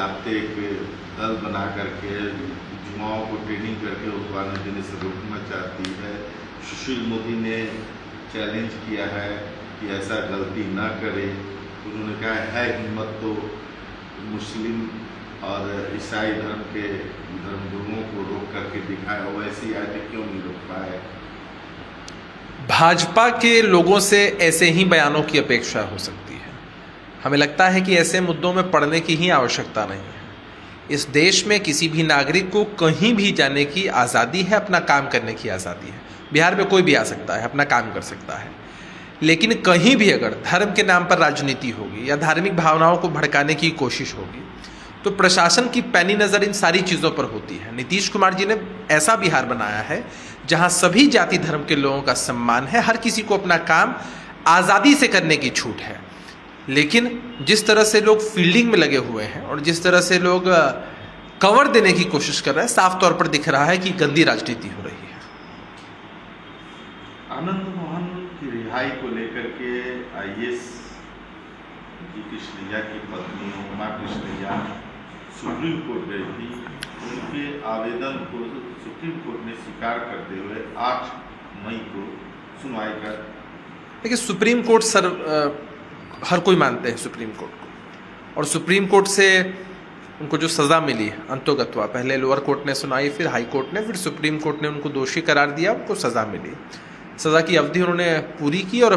चाहते कि दल बना करके युवाओं को ट्रेनिंग करके उत्पादन देने से रोकना चाहती है। सुशील मोदी ने चैलेंज किया है कि ऐसा गलती ना करे। उन्होंने कहा है हिम्मत तो मुस्लिम और ईसाई धर्म के धर्मगुरुओं को रोक करके दिखाए, और वैसी आयतें क्यों नहीं रोक पाए? भाजपा के लोगों से ऐसे ही बयानों की अपेक्षा हो सकती है। हमें लगता है कि ऐसे मुद्दों में पड़ने की ही आवश्यकता नहीं है। इस देश में किसी भी नागरिक को कहीं भी जाने की आज़ादी है, अपना काम करने की आज़ादी है। बिहार में कोई भी आ सकता है, अपना काम कर सकता है, लेकिन कहीं भी अगर धर्म के नाम पर राजनीति होगी या धार्मिक भावनाओं को भड़काने की कोशिश होगी तो प्रशासन की पैनी नज़र इन सारी चीज़ों पर होती है। नीतीश कुमार जी ने ऐसा बिहार बनाया है जहां सभी जाति धर्म के लोगों का सम्मान है, हर किसी को अपना काम आज़ादी से करने की छूट है। लेकिन जिस तरह से लोग फील्डिंग में लगे हुए हैं और जिस तरह से लोग कवर देने की कोशिश कर रहे हैं, साफ तौर पर दिख रहा है कि गंदी राजनीति हो रही है। आनंद मोहन की रिहाई को लेकर के IAS जी कृष्णैया की पत्नी उमा कृष्णैया सुप्रीम कोर्ट गई थी। उनके आवेदन को सुप्रीम कोर्ट ने स्वीकार करते हुए 8 मई को सुनवाई कर। देखिए, सुप्रीम कोर्ट हर कोई मानते हैं सुप्रीम कोर्ट को, और सुप्रीम कोर्ट से उनको जो सज़ा मिली अंतोगत्वा, पहले लोअर कोर्ट ने सुनाई, फिर हाई कोर्ट ने, फिर सुप्रीम कोर्ट ने उनको दोषी करार दिया, उनको सज़ा मिली। सज़ा की अवधि उन्होंने पूरी की और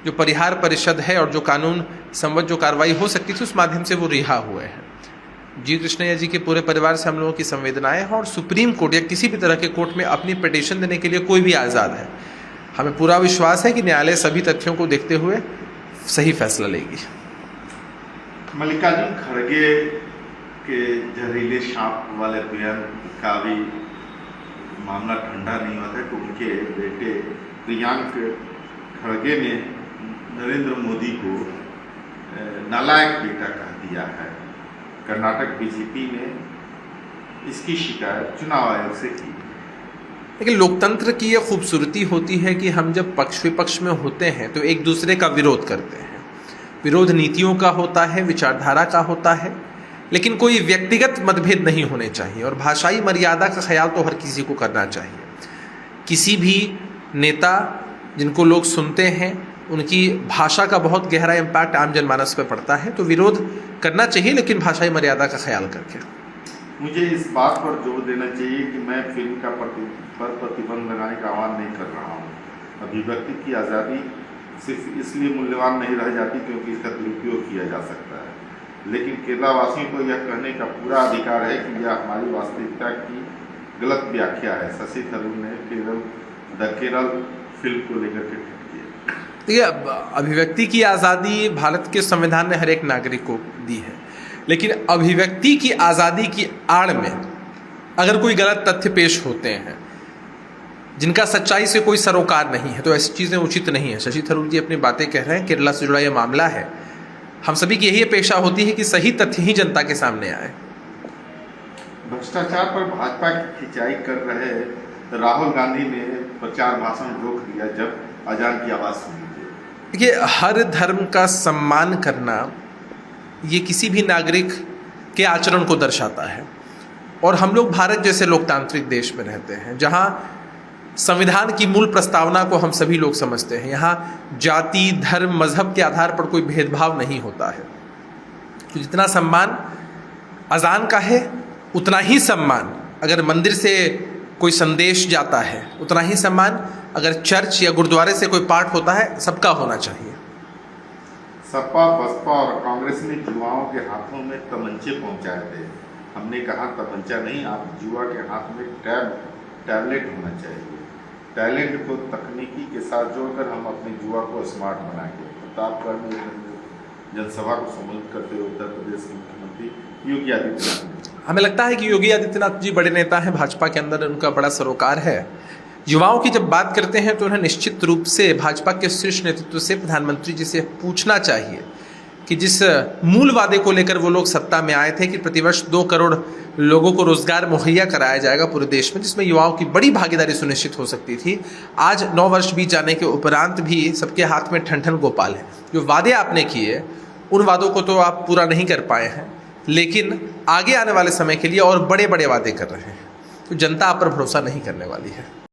जो परिहार परिषद है और जो कानून संबद्ध जो कार्रवाई हो सकती थी उस माध्यम से वो रिहा हुए हैं। जी कृष्णैया जी के पूरे परिवार से हम लोगों की संवेदनाएं हैं, और सुप्रीम कोर्ट या किसी भी तरह के कोर्ट में अपनी पिटीशन देने के लिए कोई भी आज़ाद है। हमें पूरा विश्वास है कि न्यायालय सभी तथ्यों को देखते हुए सही फैसला लेगी। मल्लिकार्जुन खड़गे के जहरीले सांप वाले बयान का भी मामला ठंडा नहीं हुआ था कि उनके बेटे प्रियांक खड़गे ने नरेंद्र मोदी को नालायक बेटा कह दिया है। कर्नाटक बीजेपी ने इसकी शिकायत चुनाव आयोग से की। लेकिन लोकतंत्र की यह खूबसूरती होती है कि हम जब पक्ष विपक्ष में होते हैं तो एक दूसरे का विरोध करते हैं। विरोध नीतियों का होता है, विचारधारा का होता है, लेकिन कोई व्यक्तिगत मतभेद नहीं होने चाहिए, और भाषाई मर्यादा का ख्याल तो हर किसी को करना चाहिए। किसी भी नेता जिनको लोग सुनते हैं उनकी भाषा का बहुत गहरा इम्पैक्ट आम जनमानस पर पड़ता है, तो विरोध करना चाहिए, लेकिन भाषाई मर्यादा का ख्याल करके। मुझे इस बात पर जोर देना चाहिए कि मैं फिल्म का प्रतिबंध लगाने का आह्वान नहीं कर रहा हूँ। अभिव्यक्ति की आज़ादी सिर्फ इसलिए मूल्यवान नहीं रह जाती क्योंकि इसका दुरुपयोग किया जा सकता है, लेकिन केरला वासियों को यह कहने का पूरा अधिकार है कि यह हमारी वास्तविकता की गलत व्याख्या है। शशि थरूर ने केरल फिल्म को लेकर के किया। देखिए, अभिव्यक्ति की आज़ादी भारत के संविधान ने हर एक नागरिक को दी है, लेकिन अभिव्यक्ति की आज़ादी की आड़ में अगर कोई गलत तथ्य पेश होते हैं जिनका सच्चाई से कोई सरोकार नहीं है, तो ऐसी चीज़ें उचित नहीं है। शशि थरूर जी अपनी बातें कह रहे हैं, केरला से जुड़ा यह मामला है। हम सभी की यही अपेक्षा होती है कि सही तथ्य ही जनता के सामने आए। भ्रष्टाचार पर भाजपा की खिंचाई कर रहे राहुल गांधी ने प्रचार भाषण रोक दिया जब अजान की आवाज़ सुनी। देखिए, हर धर्म का सम्मान करना ये किसी भी नागरिक के आचरण को दर्शाता है, और हम लोग भारत जैसे लोकतांत्रिक देश में रहते हैं जहाँ संविधान की मूल प्रस्तावना को हम सभी लोग समझते हैं। यहाँ जाति, धर्म, मजहब के आधार पर कोई भेदभाव नहीं होता है। तो जितना सम्मान अजान का है उतना ही सम्मान अगर मंदिर से कोई संदेश जाता है, उतना ही सम्मान अगर चर्च या गुरुद्वारे से कोई पाठ होता है, सबका होना चाहिए। सपा, बसपा और कांग्रेस ने युवाओं के हाथों में तमंचे पहुंचाए थे। हमने कहा तमंचा नहीं, आप युवा के हाथ में टैबलेट होना चाहिए। टैलेंट को तकनीकी के साथ जोड़कर हम अपने युवा को स्मार्ट बनाएंगे। प्रतापगढ़ में जनसभा को संबोधित करते हुए उत्तर प्रदेश के मुख्यमंत्री योगी आदित्यनाथ। हमें लगता है कि योगी आदित्यनाथ जी बड़े नेता हैं, भाजपा के अंदर उनका बड़ा सरोकार है। युवाओं की जब बात करते हैं तो उन्हें निश्चित रूप से भाजपा के शीर्ष नेतृत्व से प्रधानमंत्री जी से पूछना चाहिए कि जिस मूल वादे को लेकर वो लोग सत्ता में आए थे कि प्रतिवर्ष 2 करोड़ लोगों को रोजगार मुहैया कराया जाएगा पूरे देश में, जिसमें युवाओं की बड़ी भागीदारी सुनिश्चित हो सकती थी, आज 9 वर्ष बीत जाने के उपरांत भी सबके हाथ में ठन ठन गोपाल है। जो वादे आपने किए उन वादों को तो आप पूरा नहीं कर पाए हैं। लेकिन आगे आने वाले समय के लिए और बड़े बड़े वादे कर रहे हैं। तो जनता आप पर भरोसा नहीं करने वाली है।